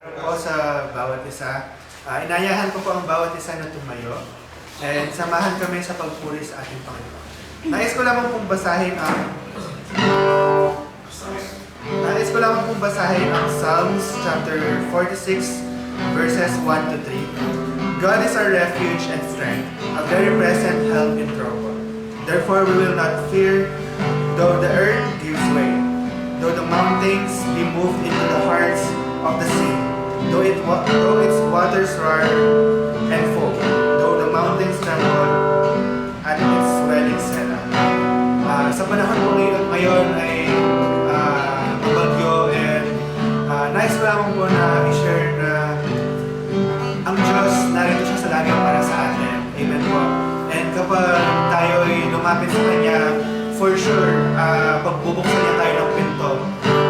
Po sa bawat isa. Inayahan ko po ang bawat isa na tumayo and samahan kami sa pagpuri sa ating Panginoon. Nais ko lamang pong basahin ang Psalms chapter 46 verses 1 to 3. God is our refuge and strength, a very present help in trouble. Therefore we will not fear, though the earth gives way, though the mountains be moved into the hearts of the sea, though its waters roar and foam, though the mountains tremble at its swelling Selah. Sa panahon po ngayon ay bagyo and nais ko lamang po na i-share na ang Diyos narito siya sa langit para sa atin. Amen po. And kapag tayo ay lumapit sa Kanya, for sure, pagbubuksan niya tayo ng pinto,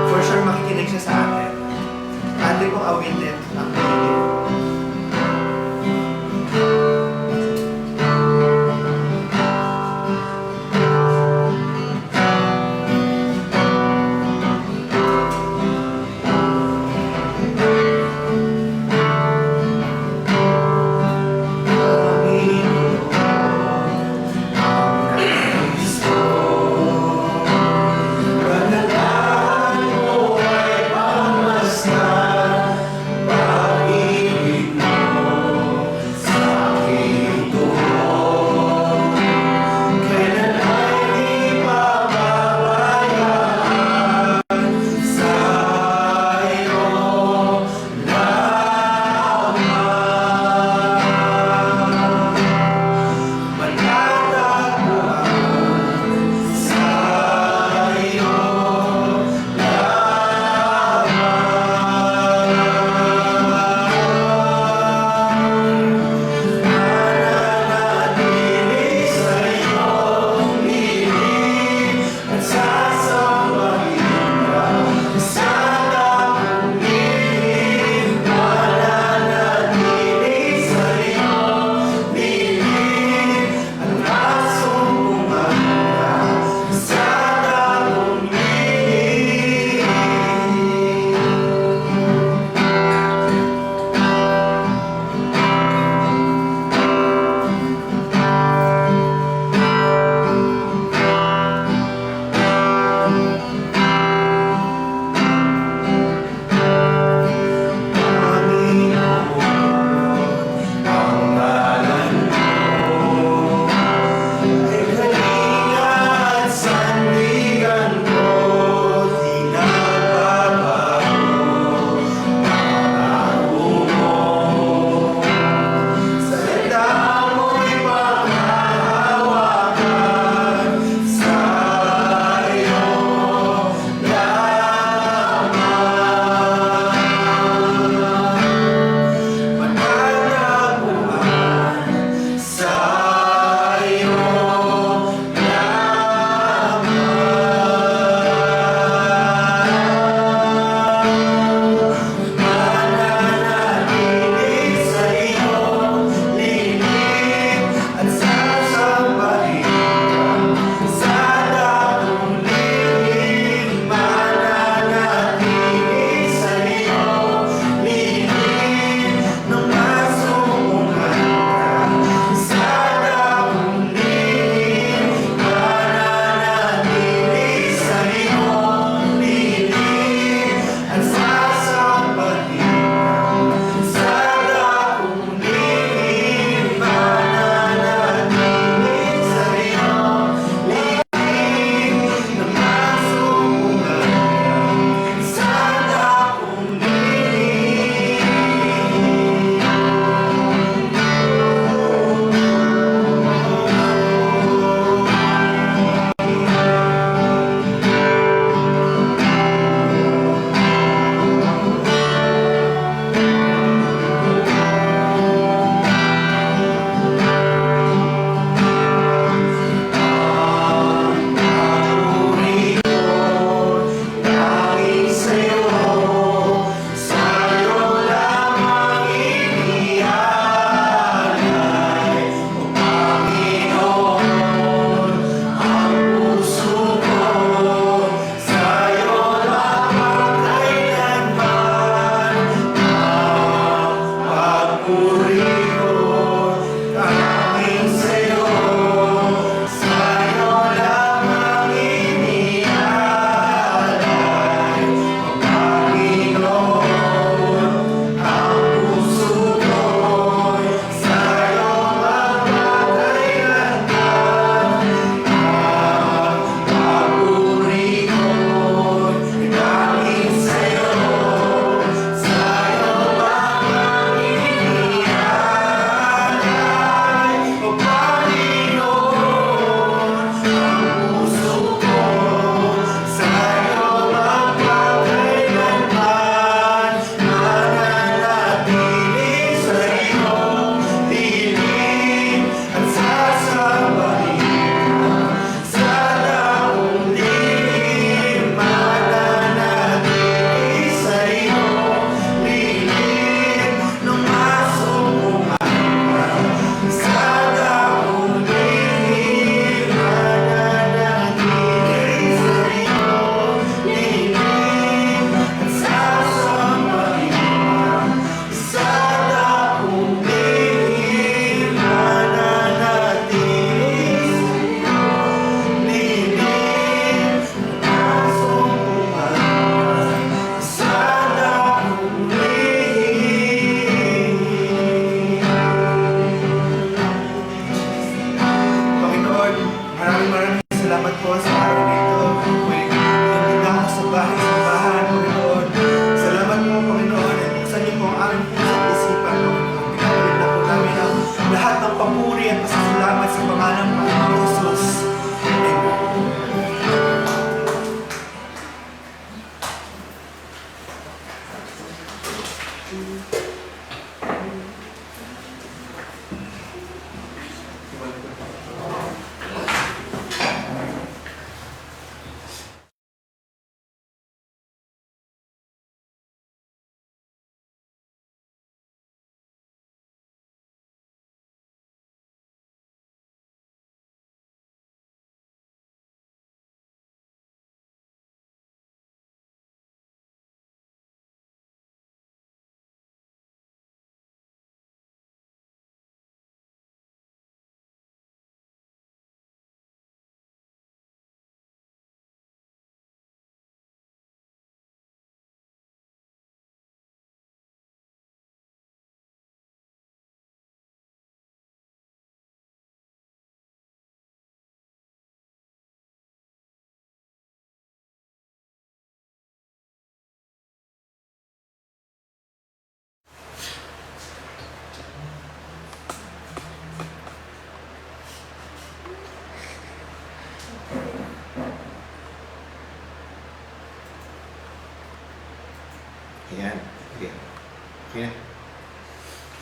for sure makikinig siya sa atin. Atin pong awitin ang pagiging. Pag-ibig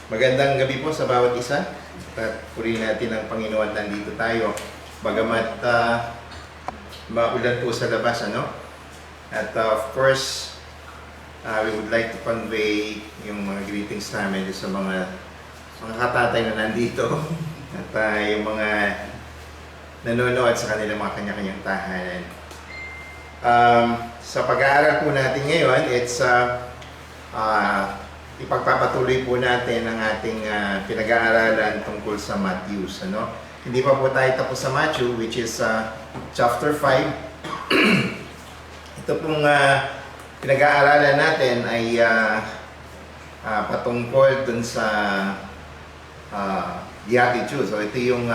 Magandang gabi po sa bawat isa. At purihin natin ang Panginoon, nandito tayo. Bagamat maulan po sa labas, ano? At of course, we would like to convey yung mga greetings namin sa mga katatay na nandito. At yung mga nanonood sa kanilang mga kanya-kanyang tahanan. Sa pag-aaral po natin ngayon, it's ipagpapatuloy po natin ang ating pinag-aaralan tungkol sa Matthew. Ano? Hindi pa po tayo tapos sa Matthew, which is chapter 5. Ito pong pinag-aaralan natin ay patungkol dun sa Beatitudes. So ito yung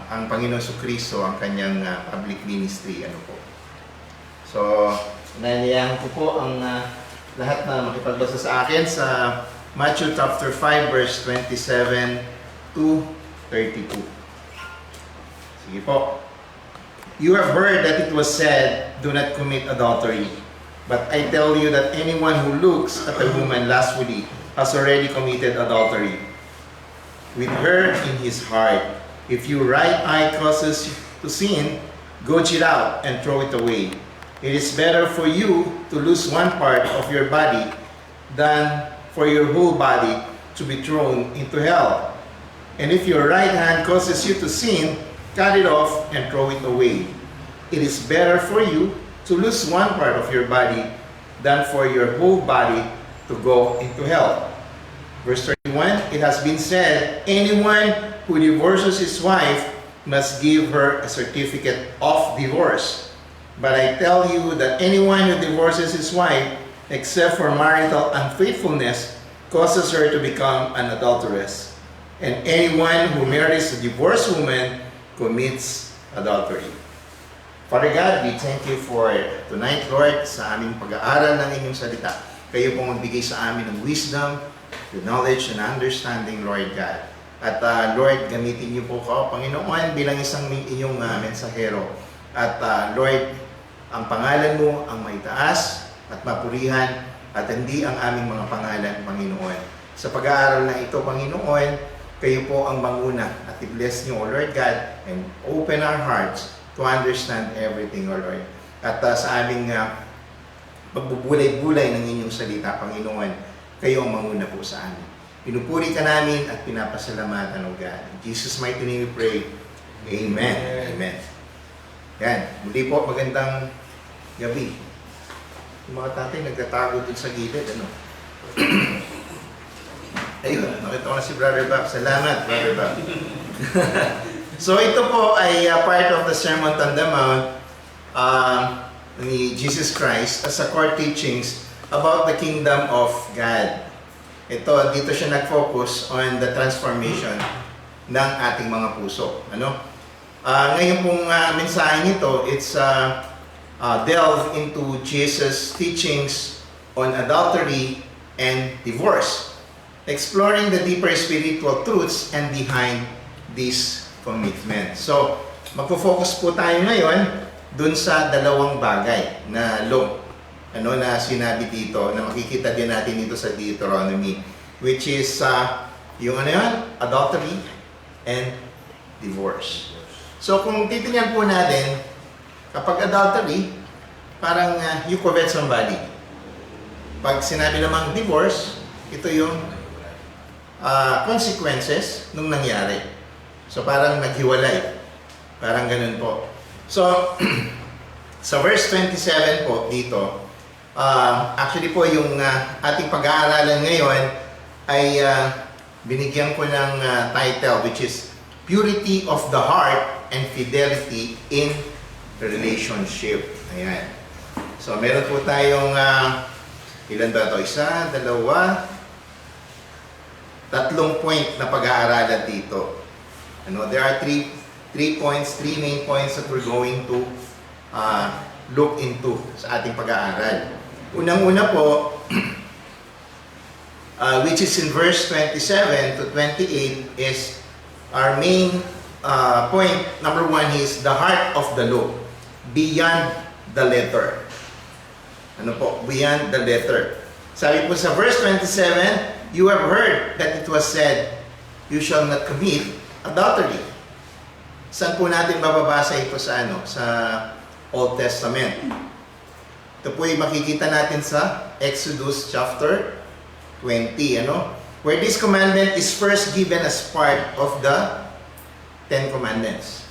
ang Panginoon Jesucristo, ang kanyang public ministry. Ano po. So, nanayahan ko po ang lahat na makipagbasa sa akin sa Matthew chapter 5 verse 27 to 32. Sige po. You have heard that it was said, do not commit adultery. But I tell you that anyone who looks at a woman lustfully has already committed adultery with her in his heart. If your right eye causes you to sin, gouge it out and throw it away. It is better for you to lose one part of your body than for your whole body to be thrown into hell. And if your right hand causes you to sin, cut it off and throw it away. It is better for you to lose one part of your body than for your whole body to go into hell. Verse 31, it has been said, anyone who divorces his wife must give her a certificate of divorce. But I tell you that anyone who divorces his wife, except for marital unfaithfulness, causes her to become an adulteress. And anyone who marries a divorced woman commits adultery. Father God, we thank you for tonight, Lord, sa aming pag-aaral ng inyong salita. Kayo pong magbigay sa amin ng wisdom, the knowledge and understanding, Lord God. At Lord, gamitin niyo po ko, Panginoon, bilang isang inyong mensahero. At Lord, ang pangalan mo ang maitaas at mapurihan at hindi ang aming mga pangalan, Panginoon. Sa pag-aaral na ito, Panginoon, kayo po ang manguna at i-bless niyo, O Lord God, and open our hearts to understand everything, O Lord. At sa aming pagbubulay-bulay ng inyong salita, Panginoon, kayo ang manguna po sa amin. Pinupuri ka namin at pinapasalamatan, O God. In Jesus' mighty name we pray. Amen. Amen. Yan. Muli po, magandang gabi. Yung mga tatay nagtatago dun sa gilid, ano? Ayun, nakita ko na si Brother Bob. Salamat, Brother Bob. So ito po ay part of the Sermon on the Mount ni Jesus Christ as a core teachings about the kingdom of God. Ito, dito siya nag-focus on the transformation ng ating mga puso. Ano? Ngayon pong mensahe nito, it's delve into Jesus' teachings on adultery and divorce, exploring the deeper spiritual truths and behind this commitment. So, magpo-focus po tayo ngayon dun sa dalawang bagay na na sinabi dito, na makikita din natin dito sa Deuteronomy, which is yung adultery and divorce. So kung titingnan po natin, kapag adultery, parang you covet somebody. Pag sinabi namang divorce, ito yung consequences nung nangyari. So parang naghiwalay. Parang ganun po. So, sa verse 27 po dito, actually po yung ating pag-aaralan ngayon ay binigyan ko ng title, which is Purity of the Heart and Fidelity in Relationship. Ayan. So, meron po tayong ilan ba ito? Isa, dalawa, tatlong point na pag-aaralan dito. There are three main points that we're going to look into sa ating pag-aaral. Unang-una po, which is in verse 27 to 28, is our main point. Number one is the heart of the law, beyond the letter. Ano po? Beyond the letter. Sabi po sa verse 27, you have heard that it was said, you shall not commit adultery. Saan po natin mababasa ito sa sa Old Testament? Ito po ay makikita natin sa Exodus chapter 20, where this commandment is first given as part of the Ten Commandments.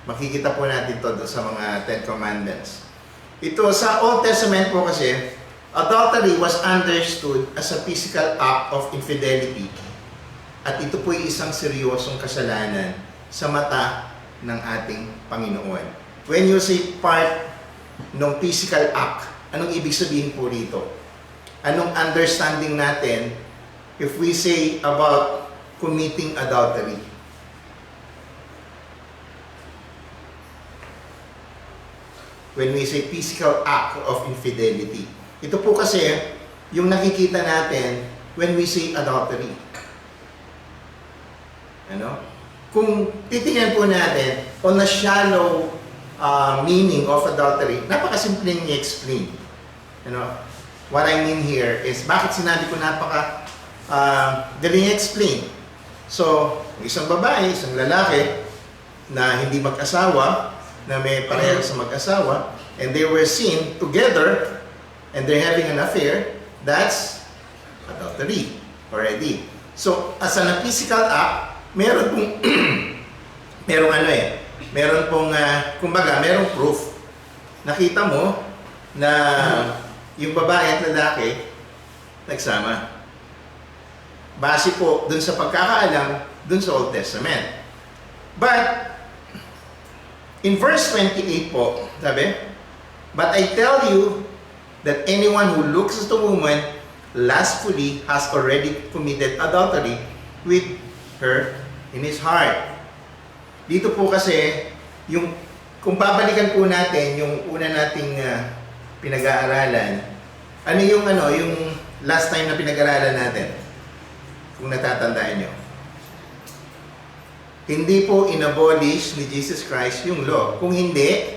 Makikita po natin ito sa mga Ten Commandments. Ito sa Old Testament po kasi, adultery was understood as a physical act of infidelity. At ito po ay isang seryosong kasalanan sa mata ng ating Panginoon. When you say part ng physical act, anong ibig sabihin po rito? Anong understanding natin if we say about committing adultery? When we say physical act of infidelity. Ito po kasi yung nakikita natin when we say adultery. Kung titingnan po natin on a shallow meaning of adultery, napakasimpleng i-explain. What I mean here is, bakit sinabi ko galing i-explain? So, isang babae, isang lalaki na hindi mag-asawa, na may pareho sa mag-asawa, and they were seen together, and they're having an affair, that's adultery already. So, as a physical act, meron pong merong proof. Nakita mo na yung babae at lalaki nagsama. Base po dun sa pagkakaalam dun sa Old Testament. But in verse 28 po, sabi, but I tell you that anyone who looks at a woman lustfully has already committed adultery with her in his heart. Dito po kasi, kung babalikan po natin yung una nating pinag-aaralan, yung last time na pinag-aaralan natin, kung natatandaan nyo. Hindi po inabolish ni Jesus Christ yung law. Kung hindi,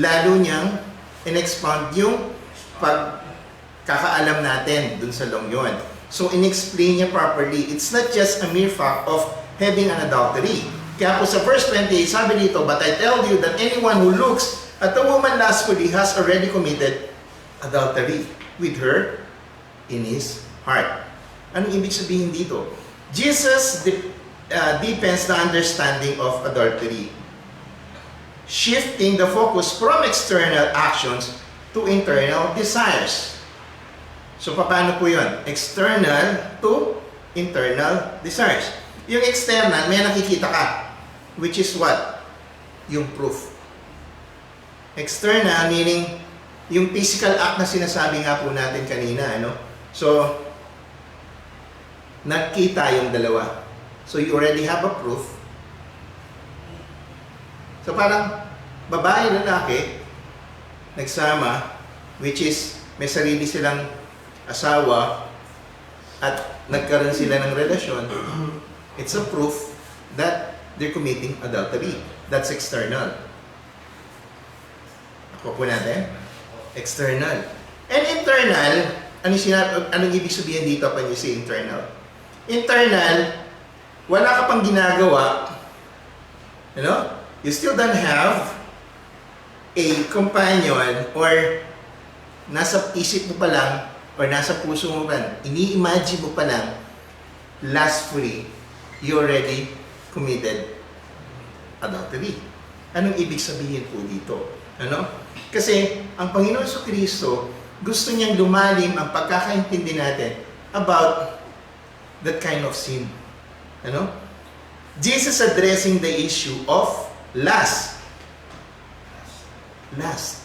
lalo niyang in-expound yung pagkakaalam natin dun sa law yun. So, in-explain niya properly, it's not just a mere fact of having an adultery. Kaya po sa verse 28, sabi dito, but I tell you that anyone who looks at a woman lustfully has already committed adultery with her in his heart. Anong ibig sabihin dito? Jesus deepens the understanding of adultery, shifting the focus from external actions to internal desires. So, paano po yun? External to internal desires. Yung external, may nakikita ka. Which is what? Yung proof. External, meaning, yung physical act na sinasabi nga po natin kanina, So, nagkita yung dalawa. So, you already have a proof. So, parang, babae, lalaki, nagsama, which is, may sarili silang asawa at nagkaroon sila ng relasyon, it's a proof that they're committing adultery. That's external. Ako po natin. External. And internal, anong ibig sabihin dito when you say internal? Internal, wala ka pang ginagawa. You still don't have a companion or nasa isip mo pa lang or nasa puso mo pa lang, ini-imagine mo pa lang, lustfully, you already committed adultery. Anong ibig sabihin po dito? Kasi, ang Panginoon Jesucristo, gusto niyang lumalim ang pagkakaintindi natin about that kind of sin. Jesus addressing the issue of lust. Lust.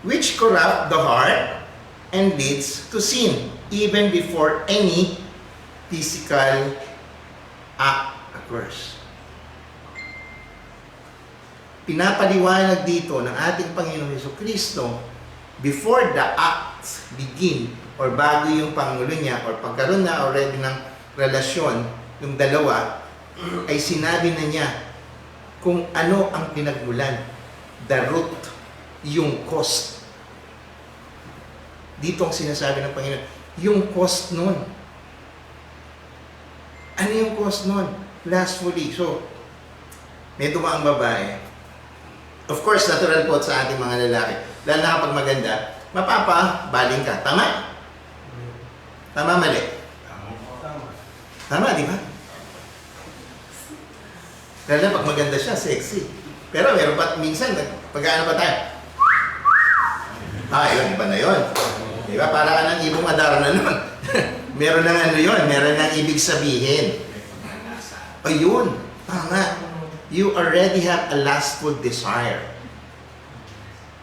Which corrupt the heart and leads to sin even before any physical act occurs. Pinapaliwanag dito ng ating Panginoon Jesucristo, before the acts begin or bago yung pangulo niya or pagkaroon na already ng relasyon, yung dalawa, ay sinabi na niya kung ano ang pinagmulan, the root, yung cause. dito ang sinasabi ng Panginoon, yung cost nun. Ano yung cost nun? Lastfully. So, may dumaang babae. Of course, natural po sa ating mga lalaki. Lalo na kapag maganda, mapapabaling ka. Tama? Tama, mali? Tama, di ba? Lalo na pag maganda siya, sexy. Pero meron pa, minsan, pag-ano pa tayo? Yun, iba na yun. Di ba? Para ka ng ibong adar na nun. Meron ng ano yun, meron ng ibig sabihin. Ayun, tama. You already have a lustful desire.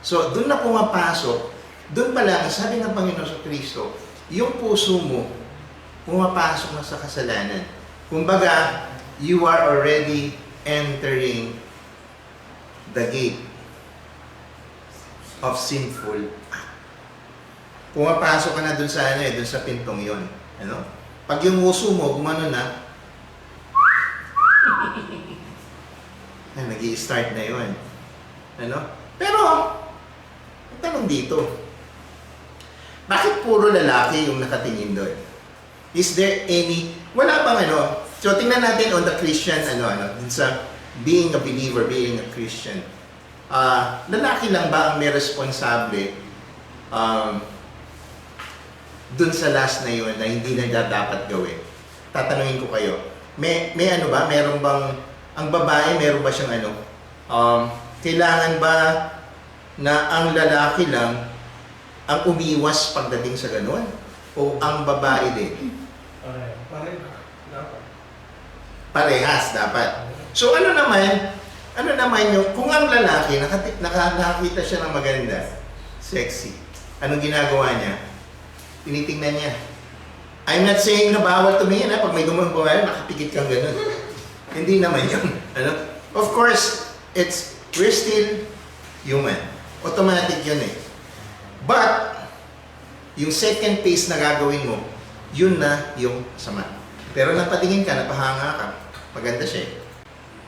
So, doon na pumapasok, doon pa lang, sabi ng Panginoon sa Kristo, yung puso mo, pumapasok na sa kasalanan. Kumbaga, you are already entering the gate of sinful act. Pumapasok ka na doon sa doon sa pintong yon. Ano? Pag yung puso mo, gumano na, nag-i-start na yun. Ano? Pero, ang tanong dito, bakit puro lalaki yung nakatingin doon? Is there any, wala bang ano, so tingnan natin on the Christian, dun sa being a believer, being a Christian. Lalaki lang ba ang may responsable dun sa last na yun na hindi na dapat gawin? Tatanungin ko kayo, may ano ba, meron bang, ang babae, meron ba siyang kailangan ba na ang lalaki lang ang umiwas pagdating sa ganun? O ang babae din? Parehas dapat. So ano naman yung, kung ang lalaki, nakakita siya ng maganda, sexy, anong ginagawa niya? Tinitingnan niya. I'm not saying na bawal tumingin pag may dumang babae, nakapikit kang ganun. Hindi naman yun. Of course, we're still human. Automatic yun eh. But, yung second phase na gagawin mo, yun na yung sama. Pero napatingin ka, napahanga ka, maganda siya eh.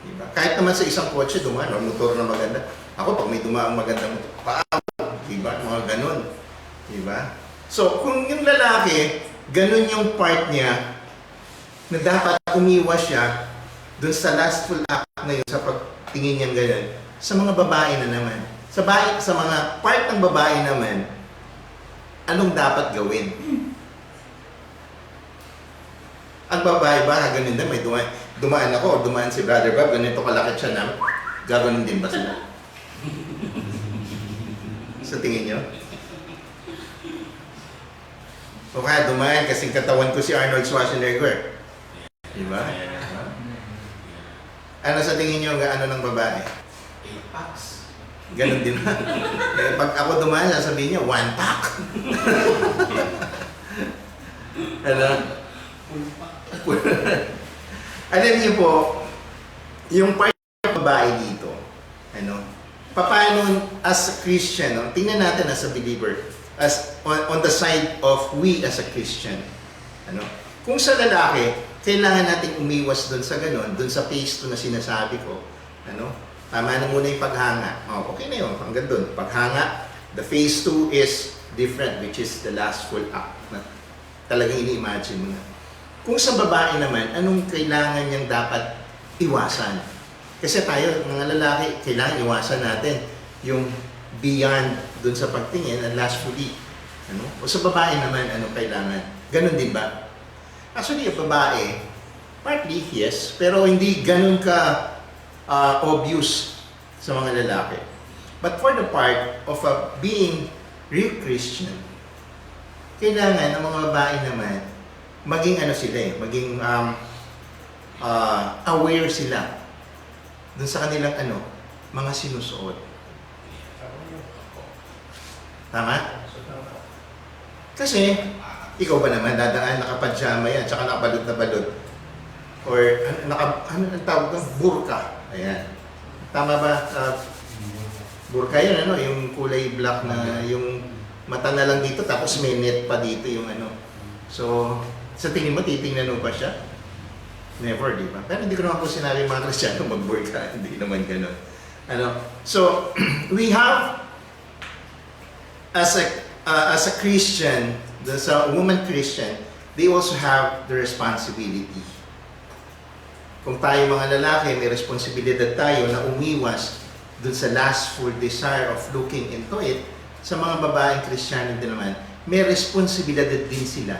Diba? Kahit naman sa isang kotse, dumaan, motor na maganda. Ako, pag may dumaan maganda mo, diba? Mga ganun. Diba? So, kung yung lalaki, ganun yung part niya, na dapat umiwas siya, dun sa lustful act na yun, sa pagtingin niyang ganun, sa mga babae na naman. Sa mga part ng babae naman, anong dapat gawin? Ang babae ba, ganun din, may dumaan ako, o dumaan si Brother Bob, ganito kalakit siya namin, gaganon din ba sila? Sa tingin niyo? O kaya dumaan kasing katawan ko si Arnold Schwarzenegger. Diba? Ano sa tingin niyo, ano ng babae? Apex. Ganon din ba? Pag ako dumaan, sasabihin niya, 1 pack. Ano? Alam niyo po, yung part ng babae dito, paano as a Christian, tingnan natin as a believer, as on the side of we as a Christian. Kung sa lalaki, kailangan nating umiwas doon sa ganon, doon sa phase 2 na sinasabi ko. Tama na muna yung paghanga. Okay na yun, hanggang doon. Paghanga, the phase 2 is different, which is the lustful act na talagang ini-imagine mo na. Kung sa babae naman, anong kailangan niyang dapat iwasan? Kasi tayo, mga lalaki, kailangan iwasan natin yung beyond doon sa pagtingin and lustfully. O sa babae naman, anong kailangan? Ganon din ba? Actually, yung babae, partly yes, pero hindi ganun ka obvious sa mga lalaki. But for the part of being real Christian, kailangan ng mga babae naman maging maging aware sila dun sa kanilang mga sinusuot. Tama? Kasi, ikaw ba naman dadaan nakapadyama yan, tsaka nakabalot na balot? Or, ano ang tawag doon? Burka. Ayan. Tama ba? Burka yun, yung kulay black na yung mata na lang dito, tapos may net pa dito yung So, sa tingin mo, titingnan mo pa siya? Never, di ba? Pero hindi ko naman po sinabi mga Kristyano mag-burka. Hindi naman ganun. So, we have, as a as a Christian, as a woman Christian, they also have the responsibility. Kung tayo mga lalaki, may responsibilidad tayo na umiwas dun sa lustful desire of looking into it. Sa mga babaeng Kristiyano din naman, may responsibilidad din sila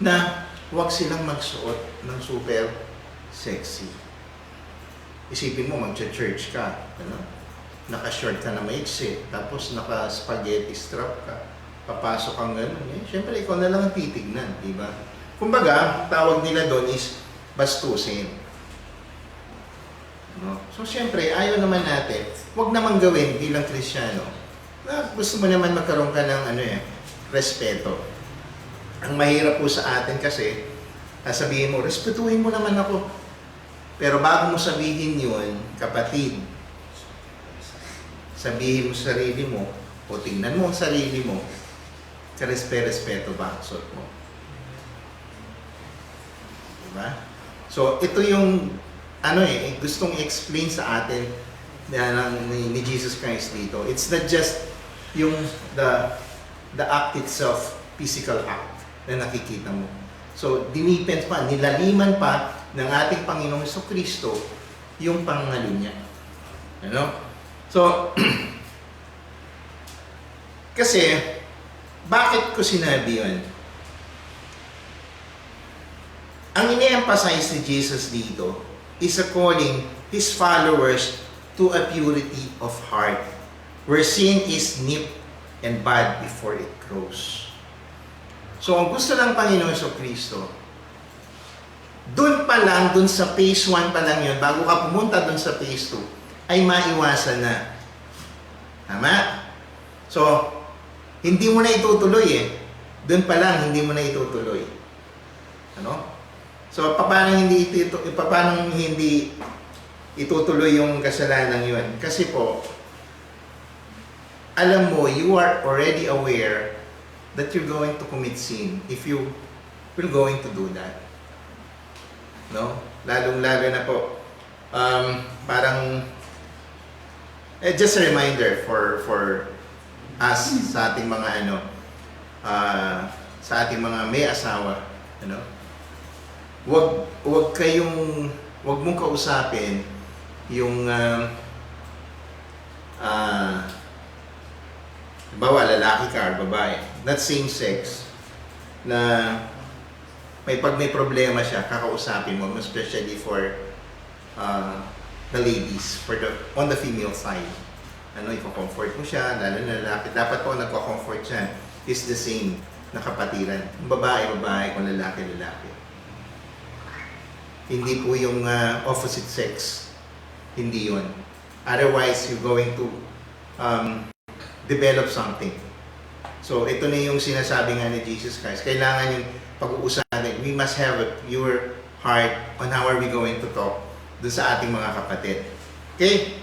na huwag silang magsuot ng super sexy. Isipin mo, mag-church ka, ano? Naka-short ka na maiksi, tapos naka-spaghetti strap ka, papasok kang gano'n. Eh, siyempre, ikaw na lang ang titignan, di ba? Kumbaga, tawag nila doon is bastusin. No? So, siyempre, ayaw naman natin, huwag naman gawin bilang Kristiyano na gusto mo naman magkaroon ka ng respeto. Ang mahirap po sa atin kasi, sabihin mo, respetuhin mo naman ako. Pero bago mo sabihin yun, kapatid, sabihin mo sa sarili mo, o tingnan mo ang sarili mo, karespeto ba ang suot mo? Diba? So, ito yung gustong i-explain sa atin ni Jesus Christ dito. It's not just yung the act itself, physical act na nakikita mo. So, dinipend pa, nilaliman pa ng ating Panginoong Jesucristo yung pangalo niya. Ano? So, kasi, bakit ko sinabi yun? Ang ini-emphasize ni Jesus dito is a calling His followers to a purity of heart, where sin is nipped and bad before it grows. So, ang gusto ng Panginoon Jesucristo, dun pa lang, dun sa phase 1 pa lang yun, bago ka pumunta dun sa phase 2, ay maiwasan na. Tama? So, hindi mo na itutuloy eh. Dun pa lang, hindi mo na itutuloy. Ano? So, paano hindi itutuloy yung kasalanan yun? Kasi po, alam mo, you are already aware that you're going to commit sin if you will going to do that. No? Lalong-lalo na po, parang, just a reminder for us sa ating mga sa ating mga may asawa, Wag mong kausapin yung bawa lalaki ka or babae, not same sex, na may problema siya, kakausapin mo, especially for the ladies, on the female side. Iko-comfort mo siya, lalo na lalaki. Dapat po nagko-comfort siya is the same na kapatiran. Babae, kung lalaki. Hindi po yung opposite sex. Hindi yun. Otherwise, you're going to develop something. So, ito na yung sinasabi nga ni Jesus Christ. Kailangan yung pag-uusapan. We must have a pure heart on how are we going to talk dun sa ating mga kapatid. Okay?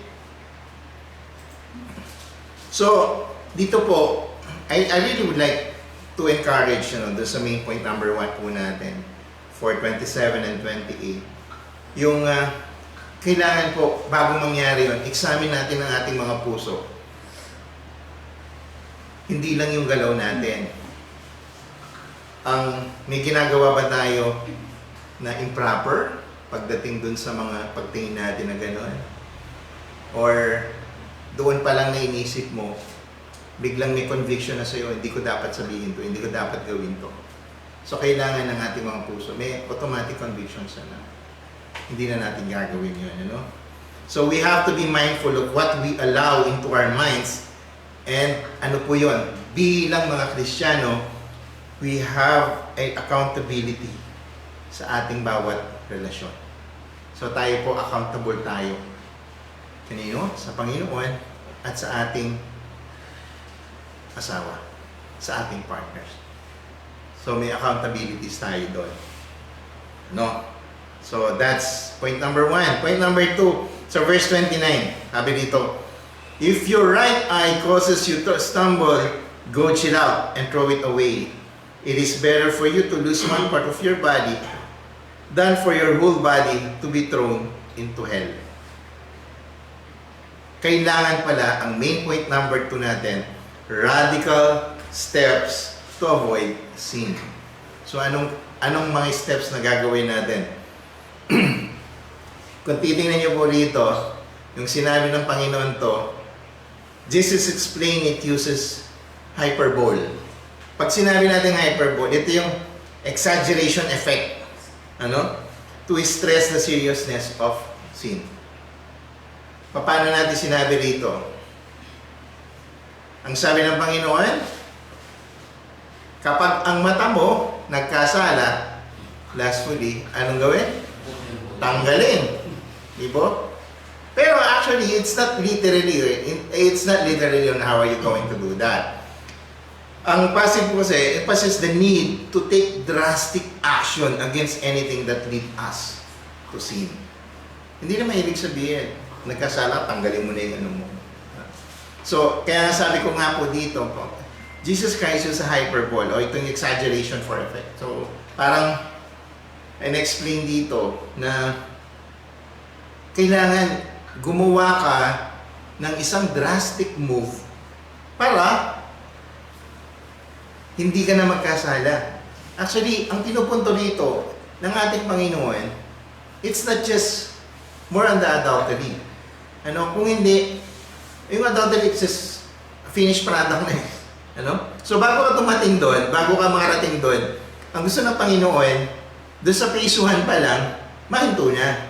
So, dito po, I really would like to encourage, dun sa main point number 1 po natin, for 27 and 28. Yung kailangan po, bago mangyari yun, examine natin ang ating mga puso. Hindi lang yung galaw natin. May ginagawa ba tayo na improper pagdating dun sa mga pagtingin natin na gano'n? Or doon pa lang na inisip mo, biglang may conviction na sa'yo, hindi ko dapat sabihin to, hindi ko dapat gawin to. So, kailangan ng ating mga puso, may automatic convictions na hindi na natin gagawin yun, So, we have to be mindful of what we allow into our minds. And ano po yun? Bilang mga Kristiyano, we have a accountability sa ating bawat relasyon. So, tayo po, accountable tayo. Kanino? Sa Panginoon at sa ating asawa, sa ating partners. So, may accountabilities tayo doon. No? So, that's point number 1. Point number 2, so verse 29, sabi dito, if your right eye causes you to stumble, gouge it out and throw it away. It is better for you to lose one part of your body than for your whole body to be thrown into hell. Kailangan pala, ang main point number 2 natin, radical steps to avoid sin. So anong mga steps na gagawin natin? Kung titingnan niyo po rito, yung sinabi ng Panginoon to, Jesus explained it uses hyperbole. Pag sinabi natin hyperbole, ito yung exaggeration effect. To stress the seriousness of sin. Paano natin sinabi rito? Ang sabi ng Panginoon, kapag ang mata mo nagkasala, lastly, anong gawin? Tanggalin. Diba? Pero actually, it's not literally on how are you going to do that. Ang passive po kasi, it passes the need to take drastic action against anything that lead us to sin. Hindi naman ibig sabihin, nagkasala, tanggalin mo na yung ano mo. So, kaya sabi ko nga po dito po, Jesus Christ is a hyperbole o itong exaggeration for effect. So, parang in-explain dito na kailangan gumawa ka ng isang drastic move para hindi ka na magkasala. Actually, ang pinupunto dito ng ating Panginoon, it's not just more on the adultery. Kung hindi, yung adultery is just finished product na eh. So bago ka tumating doon, bago ka makarating doon, ang gusto ng Panginoon, doon sa prisuhan pa lang, mahinto na.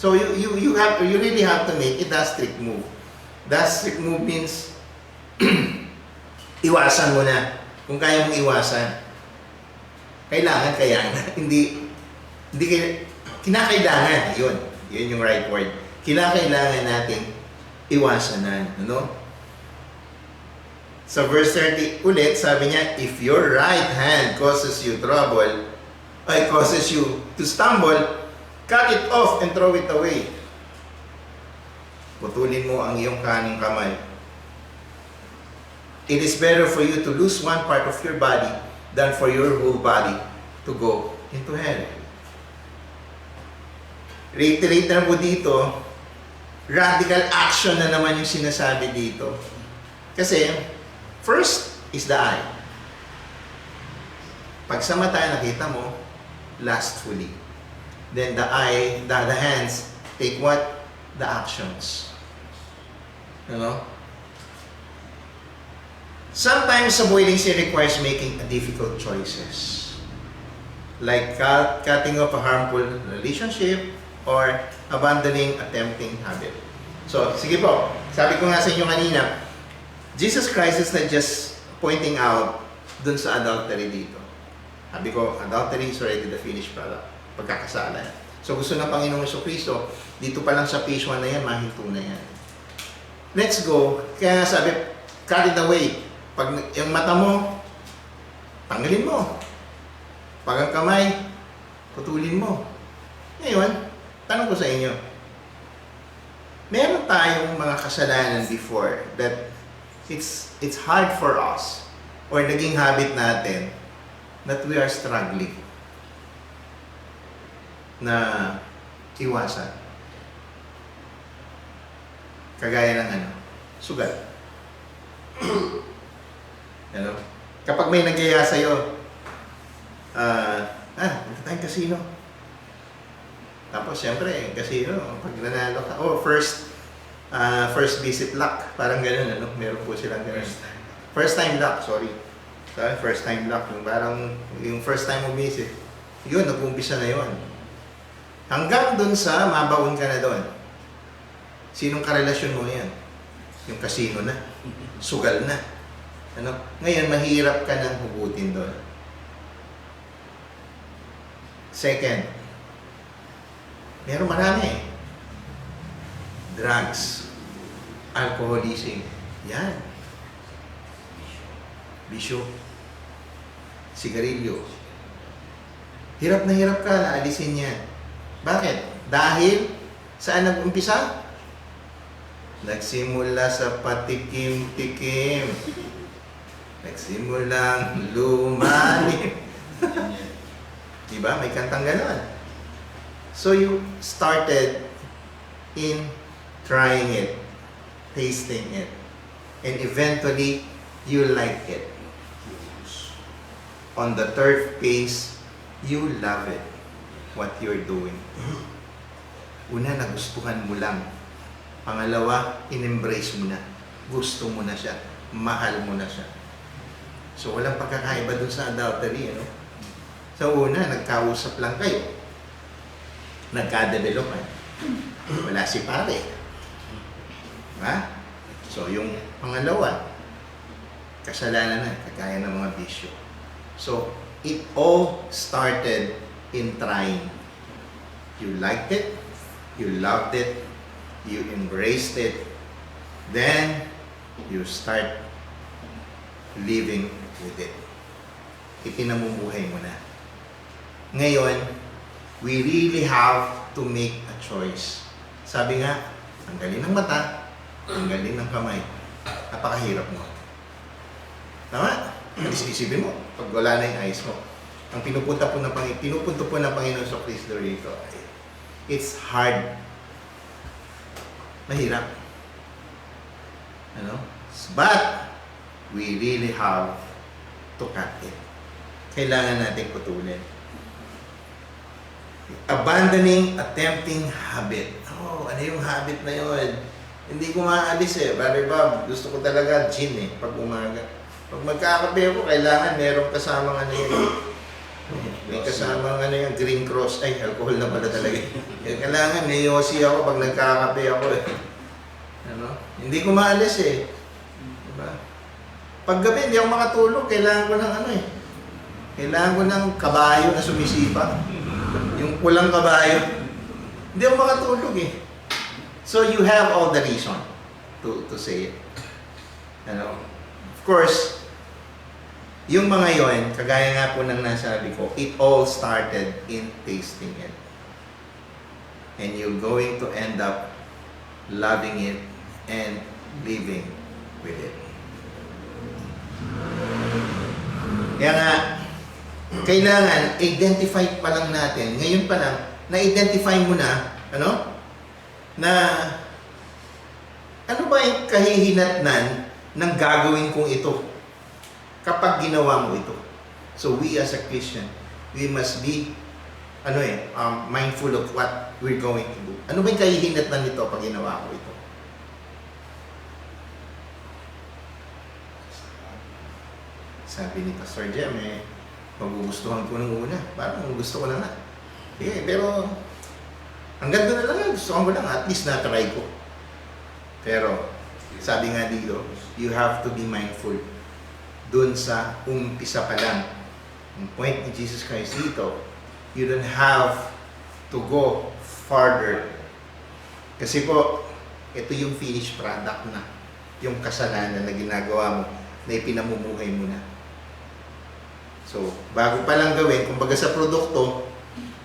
So you really have to make a drastic move. Drastic move means iwasan mo na. Kung kaya mong iwasan. Kailangan kaya na. Hindi kinakailangan. Yun yung right word. Kinakailangan natin iwasan na. Sa verse 30 ulit, sabi niya, if your right hand causes you trouble, causes you to stumble, cut it off and throw it away. Putulin mo ang iyong kanang kamay. It is better for you to lose one part of your body than for your whole body to go into hell. Reiterate na po dito, radical action na naman yung sinasabi dito. Kasi, first is the eye. Pag sa mata nakita mo, lustfully. Then the eye, the hands, take what? The actions. Sometimes avoiding sin requires making difficult choices. Like cutting off a harmful relationship or abandoning a tempting habit. So, sige po. Sabi ko nga sa inyo kanina, Jesus Christ is not just pointing out dun sa adultery dito. Sabi ko, adultery is already the finished product. Pagkakasala. So gusto ng Panginoong Jesucristo, dito pa lang sa phase 1 na yan, mahinto na yan. Let's go. Kaya sabi, cut it away. Pag yung mata mo, tanggalin mo. Pag ang kamay, putulin mo. Ngayon, tanong ko sa inyo, meron tayong mga kasalanan before that it's hard for us or naging habit natin that we are struggling na iwasan. Kagaya ng sugat. Kapag may nagyaya sa'yo, punta tayong casino. Tapos, siyempre, casino, pag nanalo ka, first visit luck, parang gano'n, meron po silang gano'n. First time luck, sorry. First time luck, yung first time mo visit, yun, nag-umpisa na yun. Hanggang dun sa mabaon ka na doon. Sinong karelasyon mo yan? Yung casino na. Sugal na. Ngayon, mahirap ka nang hugutin doon. Second, meron marami. Drugs. Alcoholism. Yan. Bisyo. Sigarilyo. Hirap na hirap ka na alisin yan. Bakit? Dahil saan nag-umpisa? Nagsimula sa patikim-tikim. Nagsimulang lumalim. Diba? May kantang gano'n. So you started in trying it, tasting it, and eventually you like it. On the third phase, you love it, what you're doing. Una, nagustuhan mo lang. Pangalawa, in-embrace mo na. Gusto mo na siya. Mahal mo na siya. So, walang pagkakaiba dun sa adultery, ano? Sa una, nagkausap lang kayo. Nagka-develop, wala si pare. Diba? So, yung pangalawa, kasalanan na, kagaya ng mga bisyo. So, it all started in trying. You liked it, you loved it, you embraced it, then you start living with it. Ipinamumuhay mo na. Ngayon, we really have to make a choice. Sabi nga, ang galing ng mata, ang galing ng kamay. Napakahirap mo. Tama? Isipin mo, pag wala na yung eyes mo. Ang pinupunto po ng Panginoon sa Kristo rito, it's hard. Mahirap. Ano? But, we really have to cut it. Kailangan natin putulin. Abandoning a tempting habit. Oh, ano yung habit na yun? Hindi ko maalis eh. Brother Bob, gusto ko talaga gin eh, pag umaga. Pag magkakape ako, kailangan merong kasamang ano yun. May kasamang ano yung Green Cross. Ay, alcohol na pala talaga. Kailangan, may yosi ako pag nagkakape ako eh. Ano? Hindi ko maalis eh. Diba? Pag gabi, hindi ako makatulog. Kailangan ko ng ano eh. Kailangan ko ng kabayo na sumisipa. Yung pulang kabayo. Hindi ako makatulog eh. So you have all the reason to say it. Ano? Of course, yung mga yon, kagaya nga po ng nasabi ko, it all started in tasting it. And you're going to end up loving it and living with it. Kaya nga, kailangan identify pa lang natin, ngayon pa lang, na-identify mo na, ano? Na, ano ba yung kahihinatnan ng gagawin kong ito kapag ginawa mo ito? So we as a Christian, we must be mindful of what we're going to do. Ano ba yung kahihinatnan nito pag ginawa ko ito? Sabi ni Pastor Jem, magugustuhan ko ng una. Parang gusto ko na nga. Pero hanggang doon na lang, gusto ko lang, at least na-try ko. Pero, sabi nga dito, you have to be mindful doon sa umpisa pa lang. Ang point ni Jesus Christ dito, you don't have to go farther. Kasi po, ito yung finished product na. Yung kasalanan na ginagawa mo, na ipinamumuhay mo na. So, bago pa lang gawin, kumbaga sa produkto,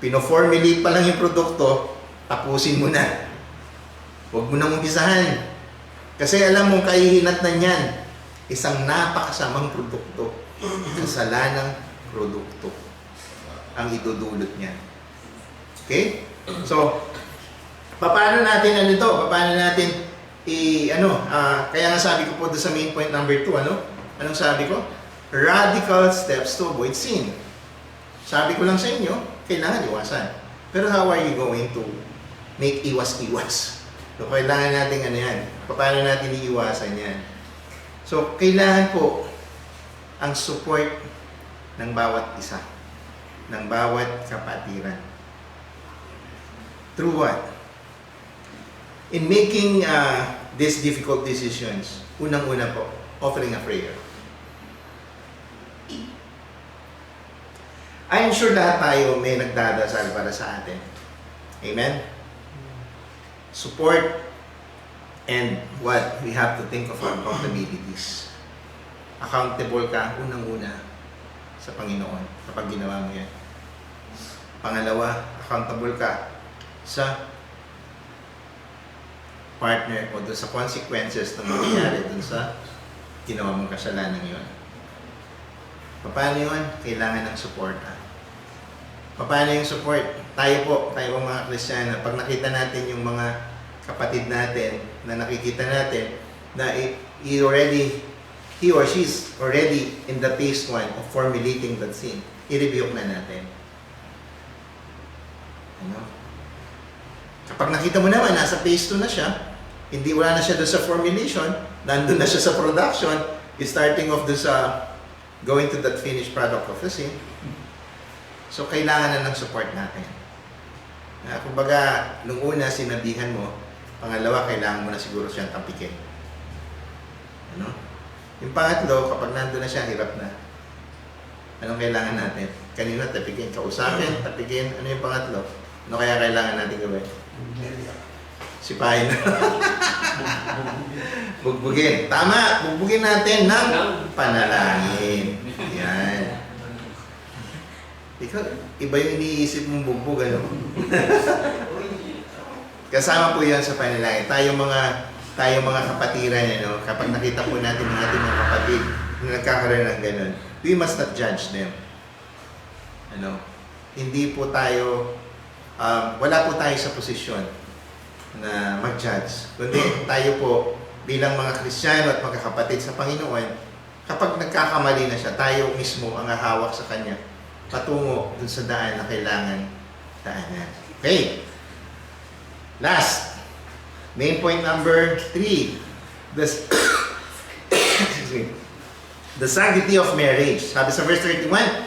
pino-formulate pa lang yung produkto, tapusin mo na. Huwag mo nang umpisahan. Kasi alam mong kahihinatnan yan, isang napakasamang produkto, kasalanang produkto ang idudulot niya. Okay? So, paano natin ano ito? Paano natin kaya nga sabi ko po doon sa main point number 2, ano? Anong sabi ko? Radical steps to avoid sin. Sabi ko lang sa inyo, kailangan iwasan. Pero how are you going to make iwas-iwas? So, kailangan natin ano yan. Paano natin iiwasan yan? So, kailangan po ang support ng bawat isa, ng bawat kapatiran. Through what? In making these difficult decisions, unang-una po, offering a prayer. I'm sure lahat tayo may nagdadasal para sa atin. Amen? Support and what we have to think of our accountabilities. Accountable ka unang-una sa Panginoon kapag ginawa mo yan. Pangalawa, accountable ka sa partner o doon sa consequences na mangyayari doon sa ginawa mong kasalanan yun. Paano yun? Kailangan ng suporta. Paano yung support? Tayo mga Kristiyano, pag nakita natin yung mga kapatid natin na nakikita natin na he already he or she is already in the phase 1 of formulating that sin, i-rebuke na natin. Ano? Kapag nakita mo naman, nasa phase 2 na siya, hindi wala na siya doon sa formulation, nandun na siya sa production, starting off doon sa going to that finished product of the sin. So, kailangan na ng support natin. Kumbaga, nung una, sinabihan mo, pangalawa, kailangan mo na siguro siyang tampikin. Ano? Yung pangatlo, kapag nandun na siya, hirap na. Anong kailangan natin? Kanina, tapikin. Kausapin, tapikin. Ano yung pangatlo? Ano kaya kailangan natin gawin? Sipahin na. Bugbugin. Tama! Bugbugin natin ng panalangin. Yan. Ikaw, iba yung iniisip mong bugbog, ano? Kasama po yan sa panalangin. Tayo mga kapatiran, ano? Kapag nakita po natin ng ating mga kapatid na nagkakaroon ng ganun, we must not judge them. Ano? Hindi po tayo, wala po tayo sa posisyon na mag-judge. Kundi tayo po bilang mga Kristiyano at magkakapatid sa Panginoon, kapag nagkakamali na siya, tayo mismo ang hahawak sa Kanya patungo dun sa daan na kailangan daanan. Okay. Last. Main point number 3. The sanctity of marriage. Sabi sa verse 31,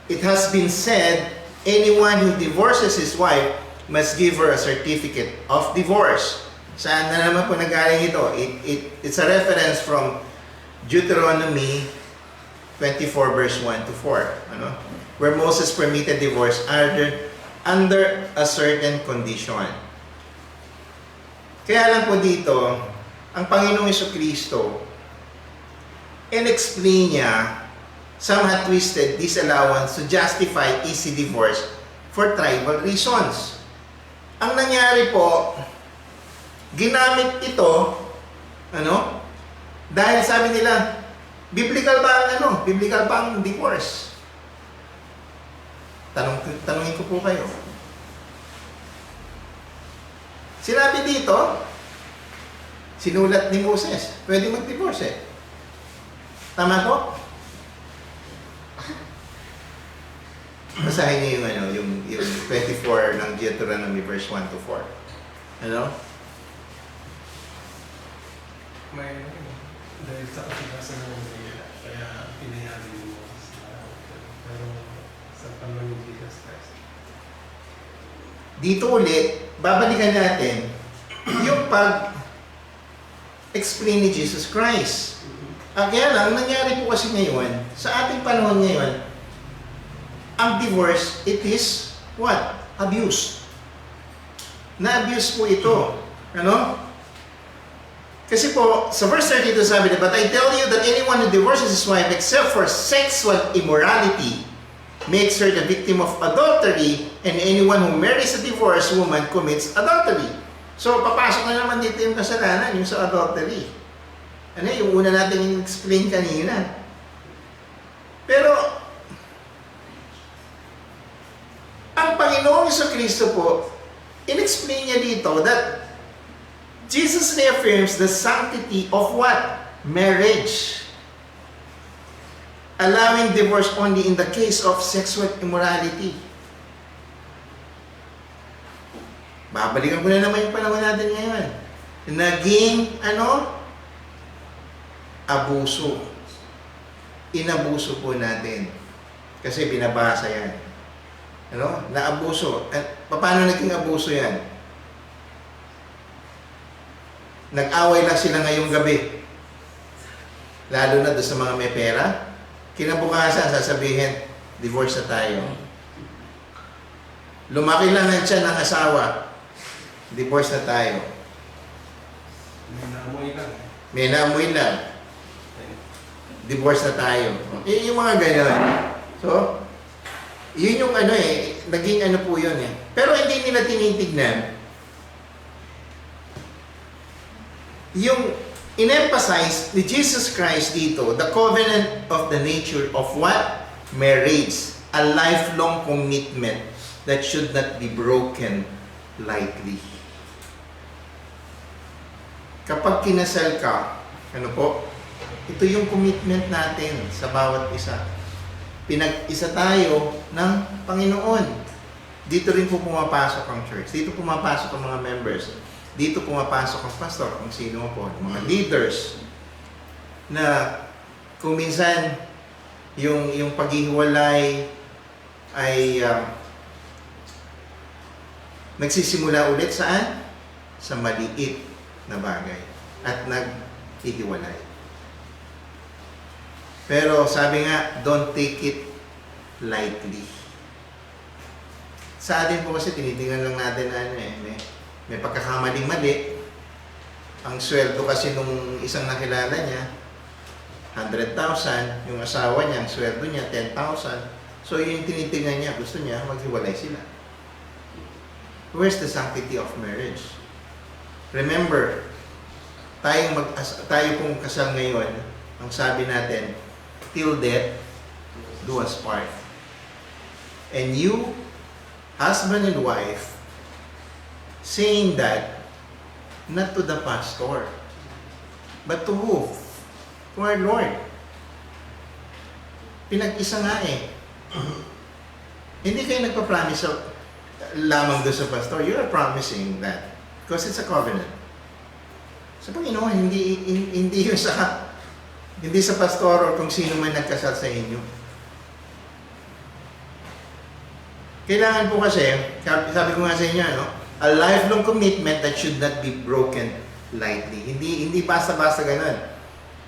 it has been said, anyone who divorces his wife must give her a certificate of divorce. Saan na naman po nagaling ito? It's a reference from Deuteronomy 24 verse 1 to 4. Ano? Where Moses permitted divorce under a certain condition. Kaya lang po dito, ang Panginoong Jesucristo, in-explain niya, some had twisted this allowance to justify easy divorce for tribal reasons. Ang nangyari po, ginamit ito, ano? Dahil sabi nila, biblical ba ang divorce? Tanungin ko po kayo. Sinabi dito, sinulat ni Moses, pwede mag-divorce eh. Tama po? Basahin niyo yung 24 ng Deuteronomy verse 1 to 4. Ano? May dahil sa katigasan ng nila, kaya pinayari mo pero sa panahon ni Jesus Christ. Dito ulit, babalikan natin yung pag-explain ni Jesus Christ. Kaya lang, nangyari po kasi ngayon, sa ating panahon ngayon, ang divorce, it is what? Abuse. Na-abuse po ito. Ano? Kasi po, sa verse 32 sabi niya, but I tell you that anyone who divorces his wife except for sexual immorality makes her the victim of adultery, and anyone who marries a divorced woman commits adultery. So, papasok na naman dito yung kasalanan, yung sa adultery. Ano yung una natin explain kanina. Pero, ang Panginoong Jesucristo po, in-explain niya dito that Jesus reaffirms the sanctity of what? Marriage. Allowing divorce only in the case of sexual immorality. Babalikan ko na naman yung panahon natin ngayon. Naging, abuso. Inabuso po natin. Kasi binabasa yan. Naabuso. At paano naging abuso yan? Nag-away lang sila ngayong gabi. Lalo na doon sa mga may pera. Kinabukasan, sasabihin, divorce na tayo. Lumaki lang ang tiyan ng asawa. Divorce na tayo. May naamoy lang. May naamoy lang. Divorce na tayo. Yung mga ganyan. So, yun yung naging po yun eh. Pero hindi nila tinitignan yung in-emphasize ni Jesus Christ dito, the covenant of the nature of what? Marriage. A lifelong commitment that should not be broken lightly. Kapag kinasal ka, Ito yung commitment natin sa bawat isa. Pinag-isa tayo ng Panginoon. Dito rin po pumapasok ang church. Dito pumapasok ang mga members. Dito pumapasok ang pastor, kung sino po, mga leaders. Na kung minsan yung paghihiwalay ay nagsisimula ulit saan? Sa maliit na bagay. At naghihiwalay. Pero sabi nga, don't take it lightly. Sa atin po kasi tinitingnan lang natin may pagkakamaling mali. Ang sweldo kasi nung isang nakilala niya, 100,000. Yung asawa niya, ang sweldo niya, 10,000. So yung tinitingnan niya, gusto niya, maghiwalay sila. Where's the sanctity of marriage? Remember, tayo pong kasal ngayon, ang sabi natin, till death do us part. And you, husband and wife, saying that not to the pastor, but to who? To our Lord. Pinag-isa nga eh. Hindi kayo nagpa-promise lamang doon sa pastor. You are promising that because it's a covenant. Sa Panginoon, hindi yun hindi sa pastor o kung sino man nagkasal sa inyo. Kailangan po kasi, sabi ko nga sa inyo, a lifelong commitment that should not be broken lightly. Hindi basta-basta ganun.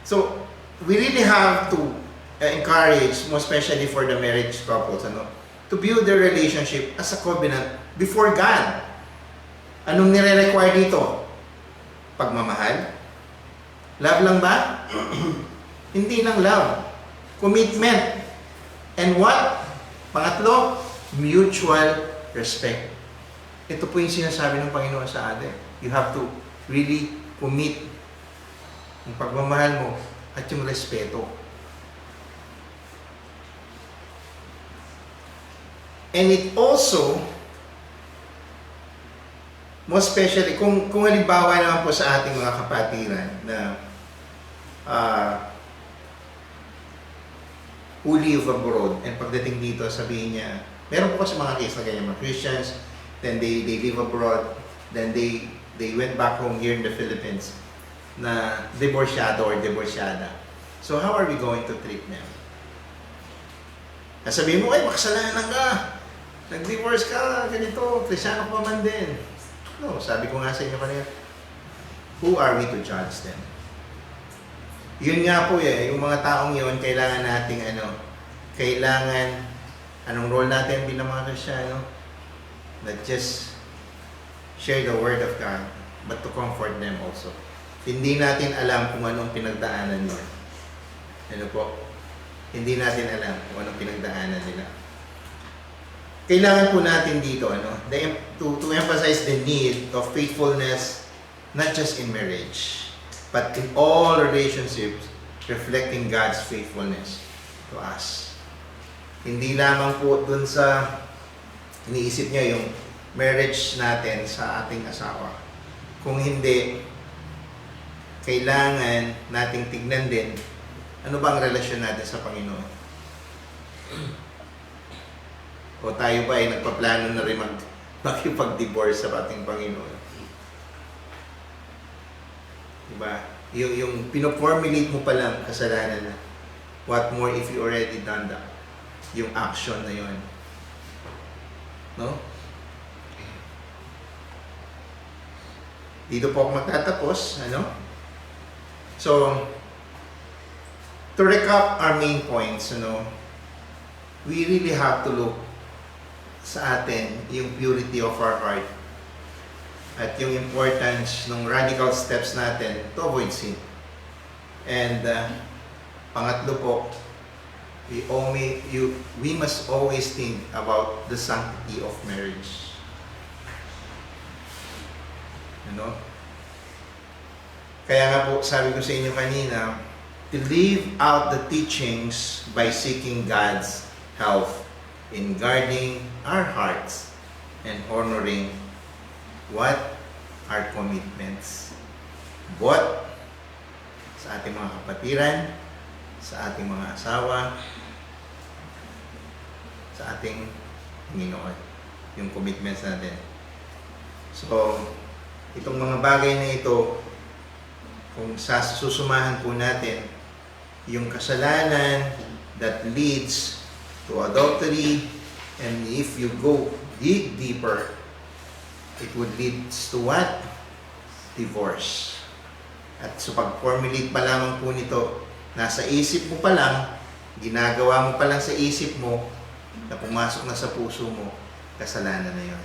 So, we really have to encourage, most especially for the marriage couples, to build their relationship as a covenant before God. Anong nire-require dito? Pagmamahal? Love lang ba? Hindi lang love. Commitment. And what? Pangatlo, mutual respect. Ito po yung sinasabi ng Panginoon sa atin. You have to really commit yung pagmamahal mo at yung respeto. And it also, most especially, kung halimbawa naman po sa ating mga kapatiran na who live abroad, and pagdating dito, sabihin niya, meron po kasi mga case na ganyan, mga Christians, then they live abroad, then they went back home here in the Philippines, na divorciado or divorciada. So how are we going to treat them? Sabihin mo, ay, makasalanan ka, nag-divorce ka, ganito, Kristyano pa man din. No, sabi ko nga sa inyo kanina, who are we to judge them? Yun nga po yung mga taong yun, kailangan nating anong role natin bilang mga Kristiyano? Not just share the Word of God, but to comfort them also. Hindi natin alam kung anong pinagdaanan nila. Ano po? Hindi natin alam kung anong pinagdaanan nila. Kailangan po natin dito, to emphasize the need of faithfulness, not just in marriage, but in all relationships, reflecting God's faithfulness to us. Hindi lamang po dun sa iniisip niya yung marriage natin sa ating asawa. Kung hindi, kailangan nating tignan din ano ba ang relasyon natin sa Panginoon. O tayo ba ay nagpaplano na rin makipag-divorce sa ating Panginoon? Diba? Yung pinoformulate mo pa lang kasalanan na. What more if you already done that? Yung action na yun. No? Dito po ako magtatapos. So, to recap our main points, we really have to look sa atin yung purity of our heart at yung importance ng radical steps natin to avoid sin. And pangatlo po, we must always think about the sanctity of marriage. Kaya nga po, sabi ko sa inyo kanina, to live out the teachings by seeking God's help in guarding our hearts and honoring what? Our commitments. Both sa ating mga kapatiran, sa ating mga asawa, sa ating Panginoon, yung commitments natin. So, itong mga bagay na ito, kung susumahan po natin, yung kasalanan that leads to adultery, and if you go deeper, it would lead to what? Divorce. At so pag-formulate pa lamang po nito, nasa isip mo pa lang, ginagawa mo pa lang sa isip mo, na pumasok na sa puso mo, kasalanan na yon.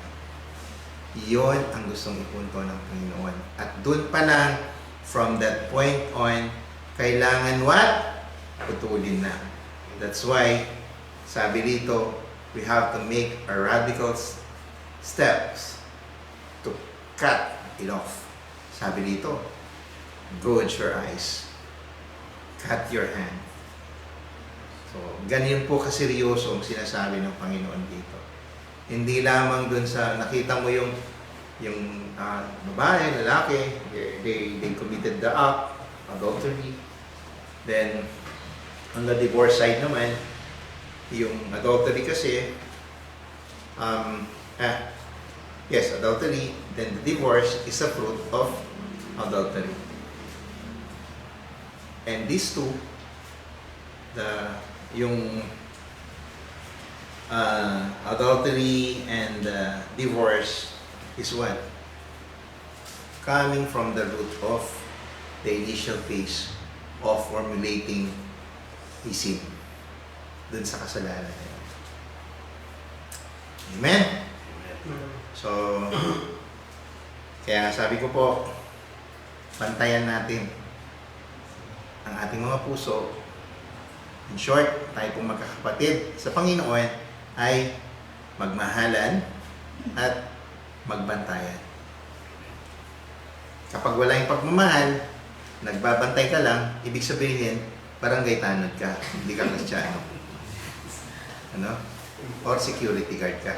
Iyon ang gustong ipunto ng Panginoon. At dun pa lang, from that point on, kailangan what? Putulin na. That's why, sabi dito, we have to make a radical steps to cut it off. Sabi dito, gouge your eyes, cut your hand. So, ganyan po kaseryoso ang sinasabi ng Panginoon dito. Hindi lamang dun sa nakita mo yung babae, lalaki, they committed the act, adultery. Then, on the divorce side naman, yung adultery kasi, adultery, then the divorce is a fruit of adultery. And these two, yung adultery and divorce is what? Coming from the root of the initial phase of formulating a sin dun sa kasalanan na yun. Amen? So, kaya sabi ko po, bantayan natin ang ating mga puso. In short, tayo pong magkakapatid sa Panginoon ay magmahalan at magbantayan. Kapag wala yung pagmamahal, nagbabantay ka lang, ibig sabihin, barangay tanod ka, hindi ka Kristiyano. Ano? Or security guard ka.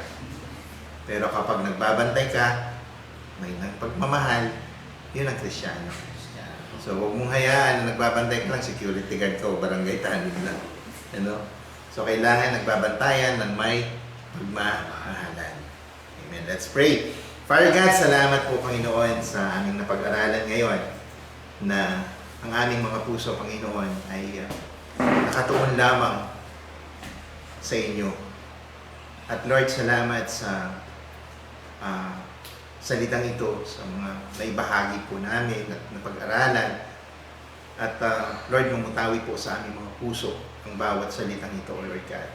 Pero kapag nagbabantay ka, may pagmamahal, yun ang Kristiyano. So, huwag mong hayaan na nagbabantay ka lang, security guard ka o barangay tanod lang. Ano? So, kailangan nagbabantayan ng may pagmamahalan. Amen. Let's pray. Father God, salamat po, Panginoon, sa aming napag-aralan ngayon na ang aming mga puso, Panginoon, ay nakatuon lamang sa inyo. At Lord, salamat sa salitang ito, sa mga naibahagi po namin at napag-aralan. At Lord, mamutawi po sa aming mga puso ang bawat salitang ito, Lord God.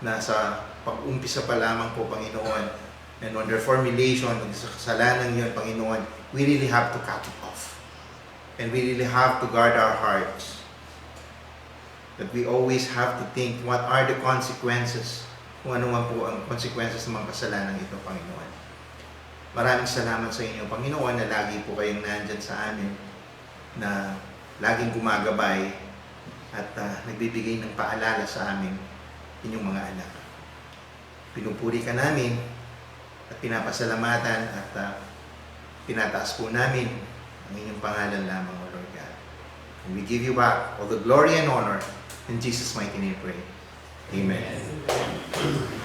Na sa pag-umpisa pa lamang po, Panginoon, and on their formulation, sa kasalanan yun, Panginoon, we really have to cut it off. And we really have to guard our hearts. That we always have to think, what are the consequences? Kung ano man po ang consequences ng mga kasalanan ito, Panginoon. Maraming salamat sa inyo, Panginoon, na lagi po kayong nandyan sa amin, na laging gumagabay at nagbibigay ng paalala sa amin, inyong mga anak. Pinupuri ka namin at pinapasalamatan at tinataas po namin ang inyong pangalan lamang, O Lord God. And we give you back all the glory and honor in Jesus' mighty name we pray. Amen.